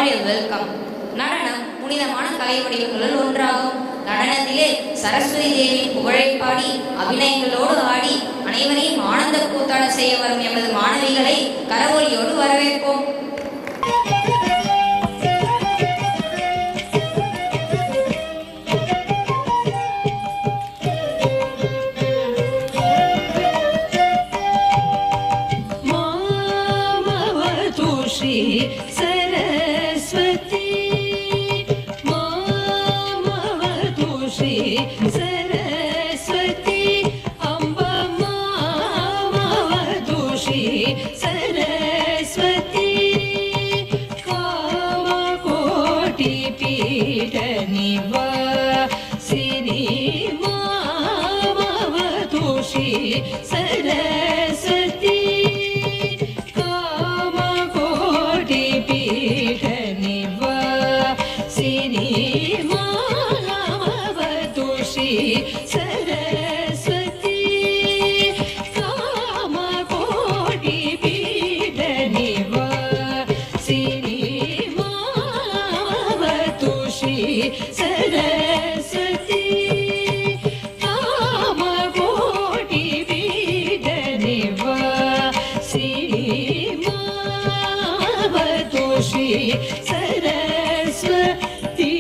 All you welcome. நடனம் புனிதமான கலை வடிவங்களுள் ஒன்றாகும். நடனத்திலே சரஸ்வதி தேவியின் புகழை பாடி அபிநயங்களோடு ஆடி அனைவரையும் ஆனந்த கூத்தாட செய்ய வரும் எமது மாணவிகளை கரவொலியோடு வரவேற்போம். सरस्वती मामवतु श्री सरस्वती अम्ब मामवतु श्री सरस्वती कामकोटि पीठ निवासिनी मामवतु श्री सरस्वती सरस्वती कामकोटि पीठ निवासिनी मावतु श्री सरस्वती कामकोटि पीठ निवासिनी मावतु श्री सरस्वती.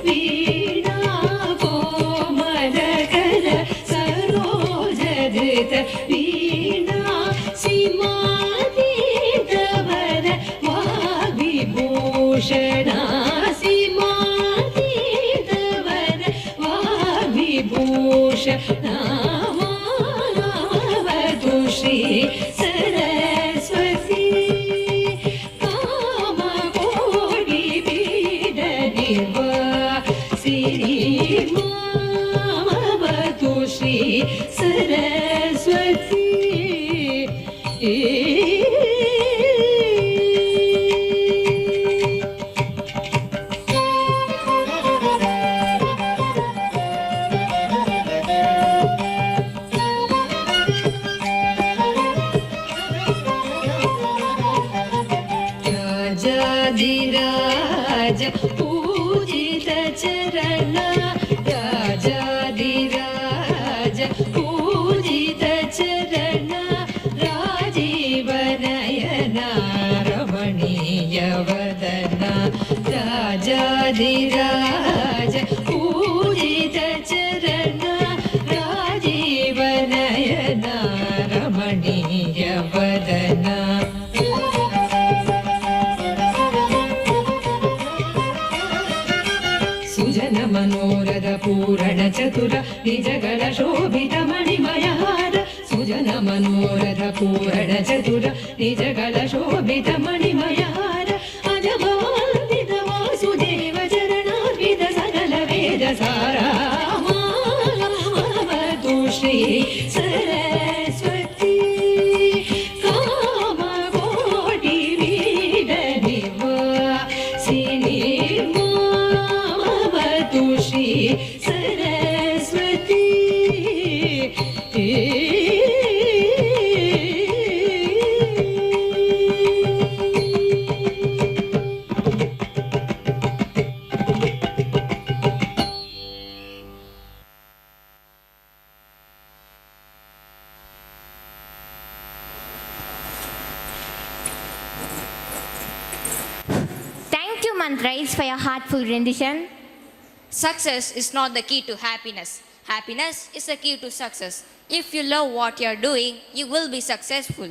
वीणा कोमलकर सरोजधृत वीणा सीमातीतवर वाग्विभूषणा सीमातीतवर वाग्विभूषणा मावतु श्री सरस्वती कामकोटि पीठ निवासिनी मावतु श्री सरस्वती. राजाधिराज पूजित चरण राजाधिराज पूजित चरण राजीव नयना रमणीय वदन राजाधिराज पूजित चरण राजीव नयना रमणीय वदन सुजन मनोरथ पूरण चतुर निजगण शोभित मणिमयहार सुजन मनोरथ पूरण चतुर निजगण शोभित मणिमयहार अजभवन्दित वासुदेव चरणार्पित सकल वेद सारा मावतु श्री सरस्वती कामकोटि पीठ निवासिनी Shri Saraswati. Thank you, Mantrais, for your heartful rendition. Success is not the key to happiness. Happiness is the key to success. If you love what you are doing, you will be successful.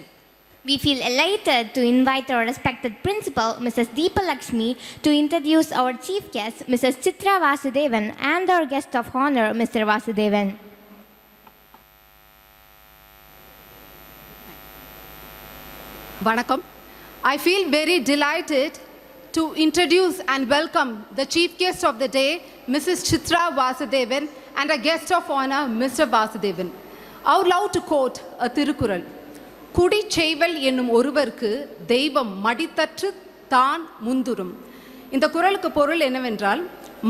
We feel elated to invite our respected principal, Mrs. Deepa Lakshmi, to introduce our chief guest, Mrs. Chitra Vasudevan, and our guest of honor, Mr. Vasudevan. Vanakkam. I feel very delighted to introduce and welcome the chief guest of the day, Mrs. Chitra Vasudevan, and a guest of honor, Mr. Vasudevan. I would love to quote a Tirukural. குடி செய்வல் என்னும் ஒருவருக்கு தெய்வம் மடித்தற்று தான் முந்துரும். இந்த குறளுக்கு பொருள் என்னவென்றால்,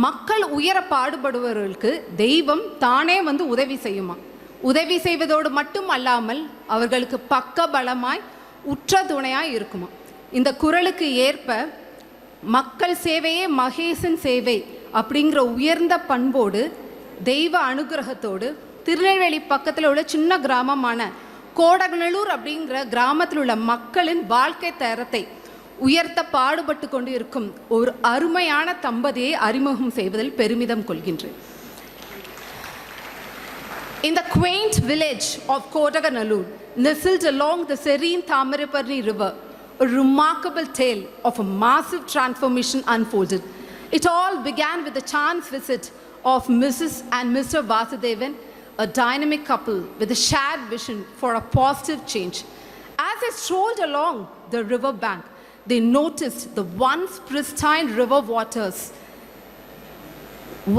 மக்கள் உயர பாடுபடுபவர்களுக்கு தெய்வம் தானே வந்து உதவி செய்யுமா. உதவி செய்வதோடு மட்டும் அல்லாமல் அவர்களுக்கு பக்க பலமாய் உற்ற துணையாய் இருக்குமா. இந்த குறளுக்கு ஏற்ப மக்கள் சேவையே மகேசன் சேவை அப்படிங்கிற உயர்ந்த பண்போடு தெய்வ அனுகிரகத்தோடு திருநெல்வேலி பக்கத்தில் உள்ள சின்ன கிராமமான கோடகநல்லூர் அப்படிங்கிற கிராமத்தில் உள்ள மக்களின் வாழ்க்கை தரத்தை உயர்த்த பாடுபட்டு கொண்டு இருக்கும் ஒரு அருமையான தம்பதியை அறிமுகம் செய்வதில் பெருமிதம் கொள்கின்றேன். In the quaint village of Kodaganallur, nestled along the serene Thamiraparni river, a remarkable tale of a massive transformation unfolded. It all began with the chance visit of Mrs. and Mr. Vasudevan, a dynamic couple with a shared vision for a positive change. As they strolled along the river bank, they noticed the once pristine river waters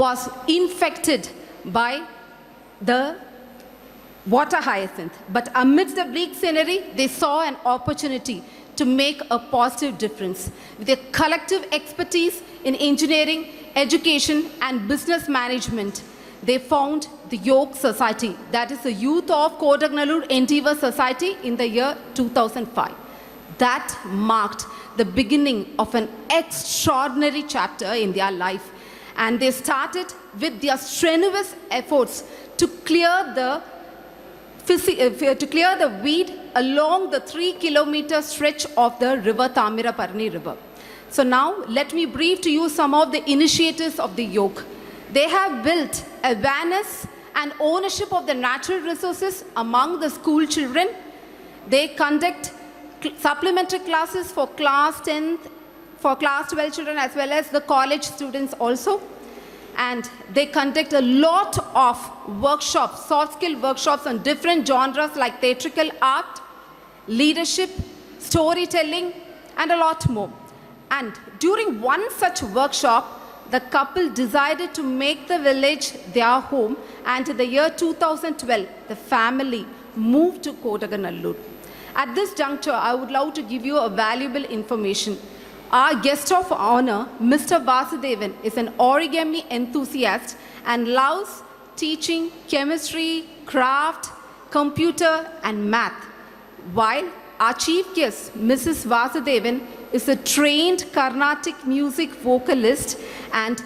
was infected by the water hyacinth. But amidst the bleak scenery, they saw an opportunity to make a positive difference. With their collective expertise in engineering, education, and business management, they found the YOKE Society, that is the Youth of Kodaganallur Endeavour Society, in the year 2005. That marked the beginning of an extraordinary chapter in their life. And they started with their strenuous efforts to clear the weed along the 3-kilometer stretch of the river Thamiraparni river. So now let me brief to you some of the initiatives of the YOKE. They have built awareness and ownership of the natural resources among the school children. They conduct supplementary classes for class 10th, for class 12 children as well as the college students also. And they conduct a lot of workshops, soft skill workshops on different genres like theatrical art, leadership, storytelling, and a lot more. And during one such workshop, the couple decided to make the village their home, and in the year 2012, the family moved to Kodaganallur. At this juncture, I would love to give you a valuable information. Our guest of honor, Mr. Vasudevan, is an origami enthusiast and loves teaching chemistry, craft, computer, and math. While our chief guest, Mrs. Vasudevan, is a trained Carnatic music vocalist, and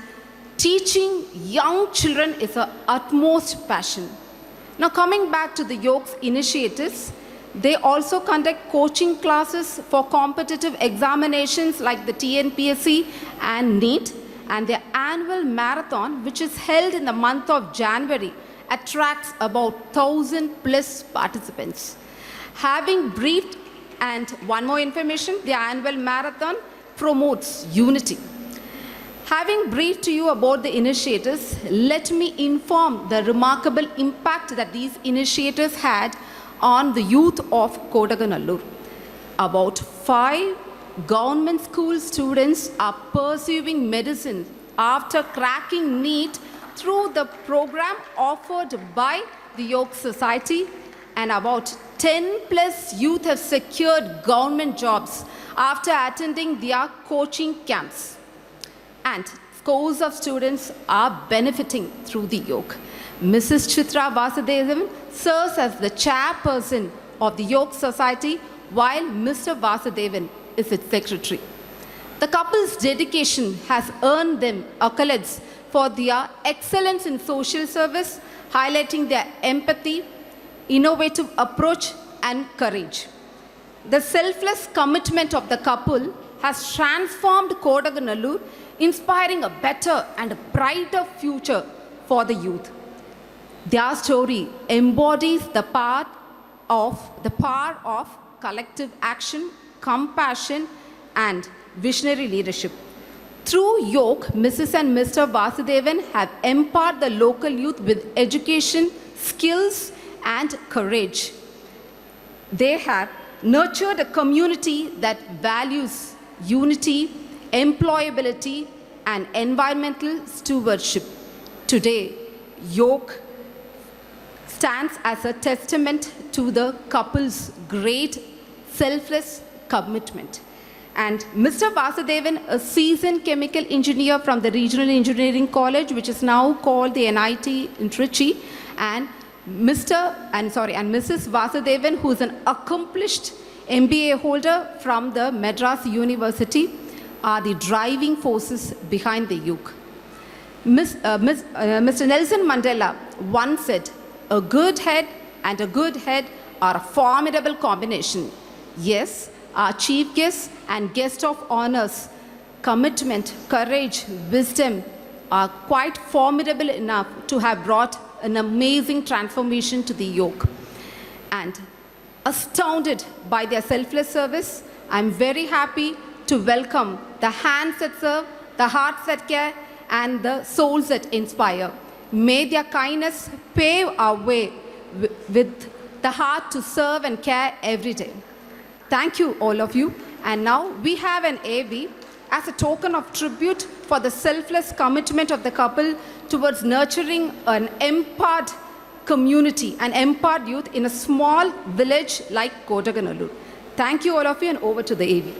teaching young children is her utmost passion. Now coming back to the YOKE's initiatives, they also conduct coaching classes for competitive examinations like the TNPSC and NEET, and their annual marathon, which is held in the month of January, attracts about 1,000 plus participants. Having briefed, and one more information, the annual marathon promotes unity. Having briefed to you about the initiatives, let me inform the remarkable impact that these initiatives had on the youth of Kodaganallur. About 5 government school students are pursuing medicine after cracking NEET through the program offered by the YOKE Society, and about 10 plus youth have secured government jobs after attending their coaching camps. And scores of students are benefiting through the YOKE. Mrs. Chitra Vasudevan serves as the chairperson of the YOKE Society, while Mr. Vasudevan is its secretary. The couple's dedication has earned them accolades for their excellence in social service, highlighting their empathy, innovative approach, and courage. The selfless commitment of the couple has transformed Kodaganallur, inspiring a better and a brighter future for the youth. Their story embodies the power of collective action, compassion, and visionary leadership. Through YOKE, Mrs. and Mr. Vasudevan have empowered the local youth with education, skills, and courage. They have nurtured a community that values unity, employability, and environmental stewardship. Today, YOKE stands as a testament to the couple's great selfless commitment. And Mr. Vasudevan, a seasoned chemical engineer from the Regional Engineering College, which is now called the NIT in Trichy, and Mrs. Vasudevan, who is an accomplished MBA holder from the Madras University, are the driving forces behind the YOKE. Mr. Nelson Mandela once said, "A good head and a good head are a formidable combination." Yes, our chief guests and guest of honors' commitment, courage, wisdom are quite formidable enough to have brought an amazing transformation to the YOKE. And astounded by their selfless service, I'm very happy to welcome the hands that serve, the hearts that care, and the souls that inspire. May their kindness pave our way with the heart to serve and care every day. Thank you, all of you. And now we have an AV as a token of tribute for the selfless commitment of the couple towards nurturing an empowered community, an empowered youth in a small village like Kodaganallur. Thank you, all of you, and over to the AV.